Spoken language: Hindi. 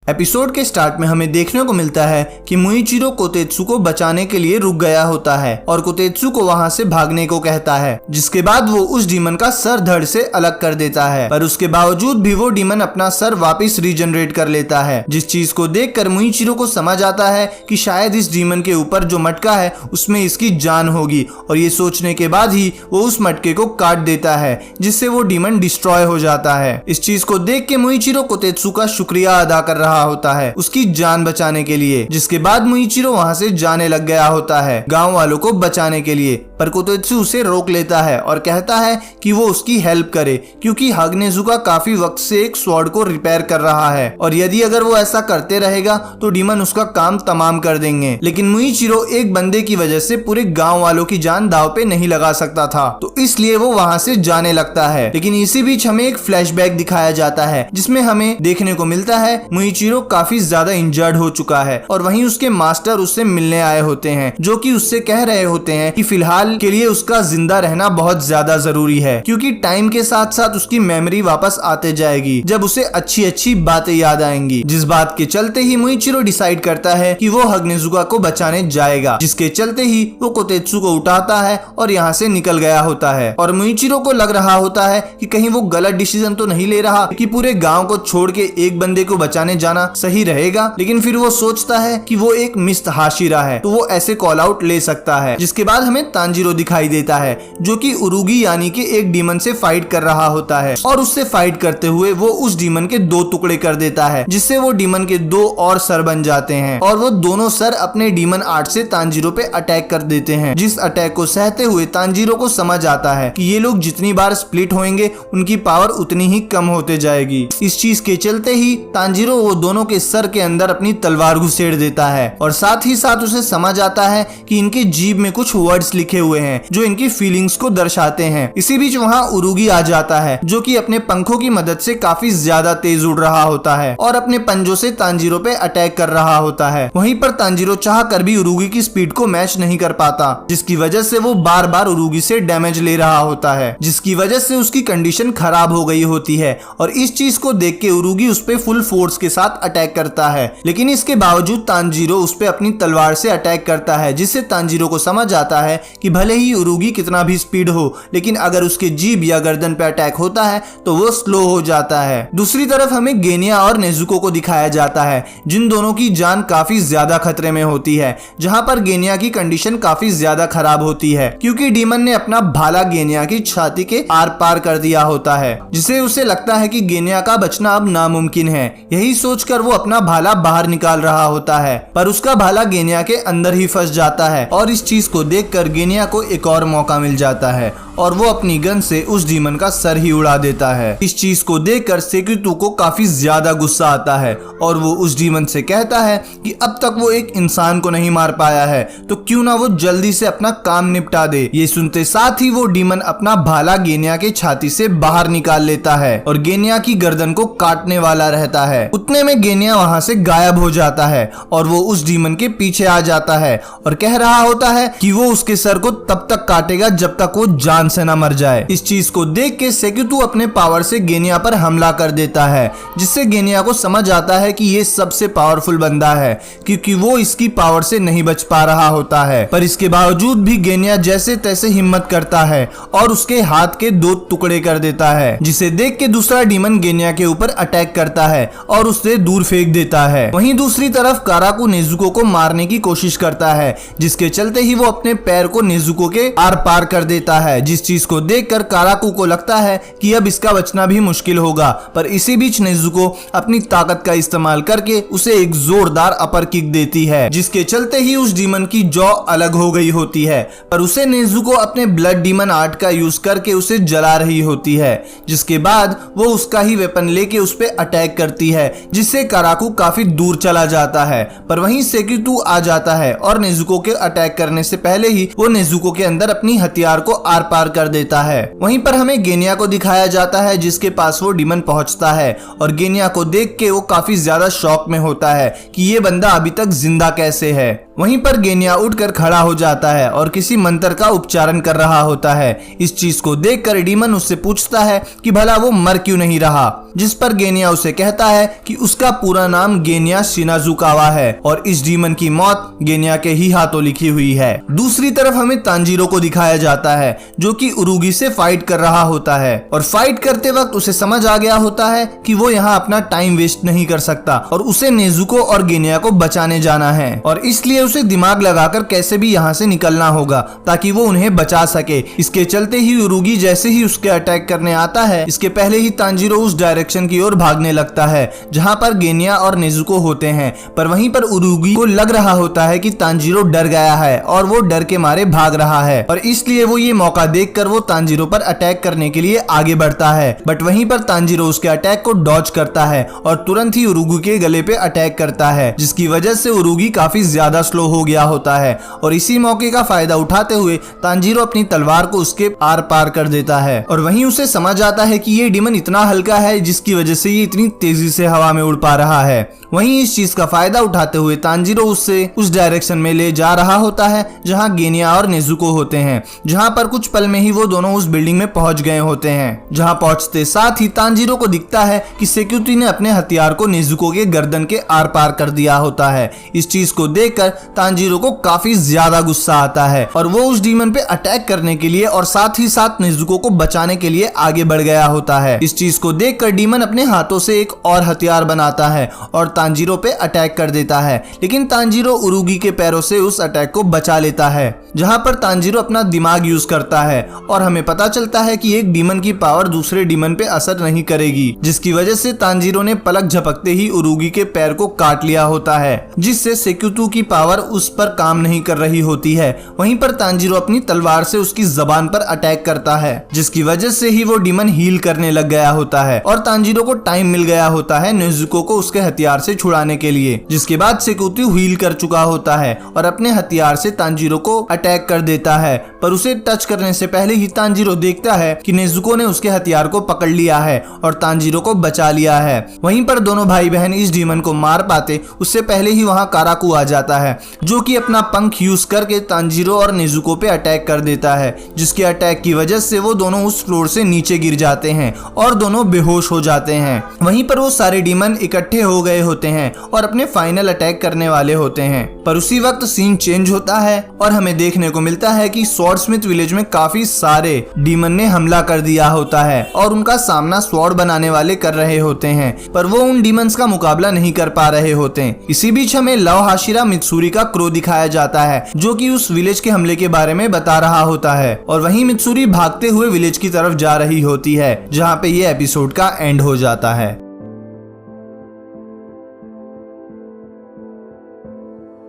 एपिसोड के स्टार्ट में हमें देखने को मिलता है कि मुइचिरो कोतेत्सु को बचाने के लिए रुक गया होता है और कोतेत्सु को वहां से भागने को कहता है, जिसके बाद वो उस डीमन का सर धड़ से अलग कर देता है। पर उसके बावजूद भी वो डीमन अपना सर वापस रीजनरेट कर लेता है, जिस चीज को देखकर मुइचिरो को समझ आता है कि शायद इस डीमन के ऊपर जो मटका है उसमें इसकी जान होगी, और ये सोचने के बाद ही वो उस मटके को काट देता है, जिससे वो डीमन डिस्ट्रॉय हो जाता है। इस चीज को देख के मुइचिरो कोतेत्सु का शुक्रिया अदा कर रहा होता है उसकी जान बचाने के लिए, जिसके बाद मुइचिरो वहां से जाने लग गया होता है गांव वालों को बचाने के लिए। पर कोतेत्सु उसे रोक लेता है और कहता है कि वो उसकी हेल्प करे, क्योंकि हागनेजुका काफी वक्त से एक स्वॉर्ड को रिपेयर कर रहा है और यदि अगर वो ऐसा करते रहेगा तो डीमन उसका काम तमाम कर देंगे। लेकिन मुइचिरो एक बंदे की वजह से पूरे गांव वालों की जान दांव पे नहीं लगा सकता था, तो इसलिए वो वहां से जाने लगता है। लेकिन इसी बीच हमें एक फ्लैशबैक दिखाया जाता है जिसमें हमें देखने को मिलता है मुइचिरो काफी ज्यादा इंजर्ड हो चुका है और वहीं उसके मास्टर उससे मिलने आए होते हैं, जो कि उससे कह रहे होते हैं कि फिलहाल के लिए उसका जिंदा रहना बहुत ज्यादा जरूरी है, क्योंकि टाइम के साथ साथ उसकी मेमोरी वापस आते जाएगी जब उसे अच्छी अच्छी बातें याद आएंगी। जिस बात के चलते ही मुइचिरो डिसाइड करता है कि वो हागनेजुका को बचाने जाएगा, जिसके चलते ही वो कोतेत्सु को उठाता है और यहाँ से निकल गया होता है। और मुइचिरो को लग रहा होता है कि कहीं वो गलत डिसीजन तो नहीं ले रहा कि पूरे गांव को छोड़ के एक बंदे को बचाने जाना सही रहेगा, लेकिन फिर वो सोचता है कि वो एक मिस्त हाशिरा है तो वो ऐसे कॉल आउट ले सकता है। जिसके बाद हमें तांजीरो दिखाई देता है जो कि उरुगी यानी कि एक डीमन से फाइट कर रहा होता है, और उससे फाइट करते हुए वो उस डीमन के 2 टुकड़े कर देता है, जिससे वो डीमन के 2 और सर बन जाते हैं और वो दोनों सर अपने डीमन आर्ट से तांजीरो पे अटैक कर देते हैं। जिस अटैक को सहते हुए तांजीरो को समझ आता है कि ये लोग जितनी बार स्प्लिट होंगे उनकी पावर उतनी ही कम होते जाएगी। इस चीज के चलते ही तांजीरो वो दोनों के सर के अंदर अपनी तलवार घुसेड़ देता है और साथ ही साथ उसे समझ आता है कि इनके जीभ में कुछ वर्ड्स लिखे हुए हैं जो इनकी फीलिंग्स को दर्शाते हैं। इसी बीच वहाँ उरुगी आ जाता है जो कि अपने पंखों की मदद से काफी ज्यादा तेज उड़ रहा होता है और अपने पंजों से तांजीरो पे अटैक कर रहा होता है। वहीं पर तांजीरो चाह कर भी उरुगी की स्पीड को मैच नहीं कर पाता, जिसकी वजह से वो बार बार उरुगी से डैमेज ले रहा होता है, जिसकी वजह से उसकी कंडीशन खराब हो गई होती है। और इस चीज को देख के उरुगी उस पे फुल फोर्स के साथ अटैक करता है, लेकिन इसके बावजूद तांजीरो उस पे अपनी तलवार से अटैक करता है, जिससे तांजीरो को समझ आता है कि भले ही उरुगी कितना भी स्पीड हो, लेकिन अगर उसके जीभ या गर्दन पे अटैक होता है तो वो स्लो हो जाता है। दूसरी तरफ हमें गेनिया और नेजुको को दिखाया जाता है, जिन दोनों की जान काफी ज्यादा खतरे में होती है। जहां पर गेनिया की कंडीशन काफी ज्यादा खराब होती है, क्योंकि डीमन ने अपना भाला गेनिया की छाती के आर पार कर दिया होता है, जिसे उसे लगता है कि गेनिया का बचना अब नामुमकिन है। यही सोचकर वो अपना भाला बाहर निकाल रहा होता है, पर उसका भाला गेनिया के अंदर ही फंस जाता है और इस चीज को देखकर गेनिया को एक और मौका मिल जाता है और वो अपनी गन से उस डीमन का सर ही उड़ा देता है। इस चीज को देखकर सेकिटु को काफी ज्यादा गुस्सा आता है और वो उस डीमन से कहता है कि अब तक वो एक इंसान को नहीं मार पाया है तो क्यों ना वो जल्दी से अपना काम निपटा दे। ये सुनते साथ ही वो डीमन अपना भाला गेनिया के छाती से बाहर निकाल लेता है और गेनिया की गर्दन को काटने वाला रहता है। उतने में गेनिया वहां से गायब हो जाता है और वो उस डीमन के पीछे आ जाता है और कह रहा होता है कि वो उसके सर को तब तक काटेगा जब तक वो जान से न मर जाए। इस चीज को देख के सेकिटु अपने पावर से गेनिया पर हमला कर देता है, जिससे गेनिया को समझ आता है कि ये सबसे पावरफुल बंदा है, क्योंकि वो इसकी पावर से नहीं बच पा रहा होता है। पर इसके बावजूद भी गेनिया जैसे तैसे हिम्मत करता है और उसके हाथ के 2 टुकड़े कर देता है, जिसे देख के दूसरा डीमन गेनिया के ऊपर अटैक करता है और उससे दूर फेंक देता है। वहीं दूसरी तरफ काराकू नेजुको को मारने की कोशिश करता है, जिसके चलते ही वो अपने पैर को नेजुको के आर पार कर देता है, जिस चीज को देखकर काराकू को लगता है कि अब इसका बचना भी मुश्किल होगा। पर इसी बीच नेजुको अपनी ताकत का इस्तेमाल करके उसे एक जोरदार अपर किक देती है, जिसके चलते ही उस डीमन की जॉ अलग हो गई होती है। पर उसे नेजुको अपने ब्लड डीमन आर्ट का यूज करके उसे जला रही होती है, जिसके बाद वो उसका ही वेपन लेके उस पे अटैक करती है, जिससे काराकू काफी दूर चला जाता है। पर वहीं सेकिटु आ जाता है और नेजुको के अटैक करने से पहले ही वो नेजुको के अंदर अपनी हथियार को आर पार कर देता है। वहीं पर हमें गेनिया को दिखाया जाता है, जिसके पास वो डीमन पहुंचता है और गेनिया को देख के वो काफी ज्यादा शॉक में होता है कि ये बंदा अभी तक जिंदा कैसे है। वहीं पर गेनिया उठकर खड़ा हो जाता है और किसी मंत्र का उच्चारण कर रहा होता है। इस चीज को देखकर डीमन उससे पूछता है कि भला वो मर क्यों नहीं रहा, जिस पर गेनिया उसे कहता है कि उसका पूरा नाम गेनिया शिनाजुकावा है और इस डीमन की मौत गेनिया के ही हाथों लिखी हुई है। दूसरी तरफ हमें तांजीरो को दिखाया जाता है जो कि उरुगी से फाइट कर रहा होता है और फाइट करते वक्त उसे समझ आ गया होता है कि वो यहाँ अपना टाइम वेस्ट नहीं कर सकता और उसे नेजुको और गेनिया को बचाने जाना है और इसलिए उसे दिमाग लगाकर कैसे भी यहाँ से निकलना होगा ताकि वो उन्हें बचा सके। इसके चलते ही उरुगी जैसे ही उसके अटैक करने आता है, इसके पहले ही तांजीरो उस डायरेक्शन की ओर भागने लगता है जहाँ पर गेनिया और नेजुको होते हैं, पर वहीं पर उरुगी को लग रहा होता है कि तांजीरो डर गया है और वो डर के मारे भाग रहा है और इसलिए वो ये मौका देखकर वो तांजीरो पर अटैक करने के लिए आगे बढ़ता है। बट वहीं पर तांजीरो उसके अटैक को डॉज करता है और तुरंत ही उरुगी के गले पे अटैक करता है, जिसकी वजह से उरुगी काफी ज्यादा स्लो हो गया होता है और इसी मौके का फायदा उठाते हुए तांजीरो अपनी तलवार को उसके आर पार कर देता है और वहीं उसे समझ आता है कि ये डीमन इतना हल्का है जिसकी वजह से ये इतनी तेजी से हवा में उड़ पा रहा है। वहीं इस चीज का फायदा उठाते हुए तांजीरो उससे उस डायरेक्शन में ले जा रहा होता है जहां गेनिया और नेजुको होते हैं, जहां पर कुछ पल में ही वो दोनों उस बिल्डिंग में पहुंच गए होते हैं। जहां पहुंचते साथ ही तांजीरो को दिखता है कि सेक्यूरिटी ने अपने हथियार को नेजुको के गर्दन के आर पार कर दिया होता है। इस चीज को देखकर तांजीरो को काफी ज्यादा गुस्सा आता है और वो उस डीमन पे अटैक करने के लिए और साथ ही साथ नेजुको को बचाने के लिए आगे बढ़ गया होता है। इस चीज को देखकर डीमन अपने हाथों से एक और हथियार बनाता है और तांजीरो पे अटैक कर देता है, लेकिन तांजीरो उरुगी के पैरों से उस अटैक को बचा लेता है। जहां पर तांजीरो अपना दिमाग यूज करता है और हमें पता चलता है कि एक डीमन की पावर दूसरे डीमन पे असर नहीं करेगी, जिसकी वजह से तांजीरो ने पलक झपकते ही उरुगी के पैर को काट लिया होता है, जिससे सेक्यूटू की पावर उस पर काम नहीं कर रही होती है। वहीं पर तांजीरो अपनी तलवार से उसकी जबान पर अटैक करता है, जिसकी वजह से ही वो डीमन हील करने लग गया होता है और तांजीरो को टाइम मिल गया होता है नेजुको को उसके हथियार से छुड़ाने के लिए, जिसके बाद सेक्यूटू हील कर चुका होता है और अपने हथियार से तांजीरो को अटैक कर देता है, पर उसे टच करने से पहले ही तांजीरो देखता है कि नेजुको ने उसके हथियार को पकड़ लिया है और तांजीरो को बचा लिया है। वहीं पर दोनों भाई बहन इस डीमन को मार पाते उससे पहले ही वहां काराकू आ जाता है, जो कि अपना पंख यूज करके तांजीरो और नेजुको पे अटैक कर देता है, जिसके अटैक की वजह से वो दोनों उस फ्लोर से नीचे गिर जाते हैं और दोनों बेहोश हो जाते हैं। वहीं पर वो सारे डीमन इकट्ठे हो गए होते हैं और अपने फाइनल अटैक करने वाले होते हैं, पर उसी वक्त सीन चेंज होता है और हमें देखने को मिलता है कि स्वॉर्डस्मिथ विलेज में काफी सारे डीमन ने हमला कर दिया होता है और उनका सामना स्वॉर्ड बनाने वाले कर रहे होते हैं, पर वो उन डीमंस का मुकाबला नहीं कर पा रहे होते हैं। इसी बीच हमें लव हाशिरा मित्सुरी का क्रो दिखाया जाता है, जो कि उस विलेज के हमले के बारे में बता रहा होता है और वहीं मित्सुरी भागते हुए विलेज की तरफ जा रही होती है, जहाँ पे ये एपिसोड का एंड हो जाता है।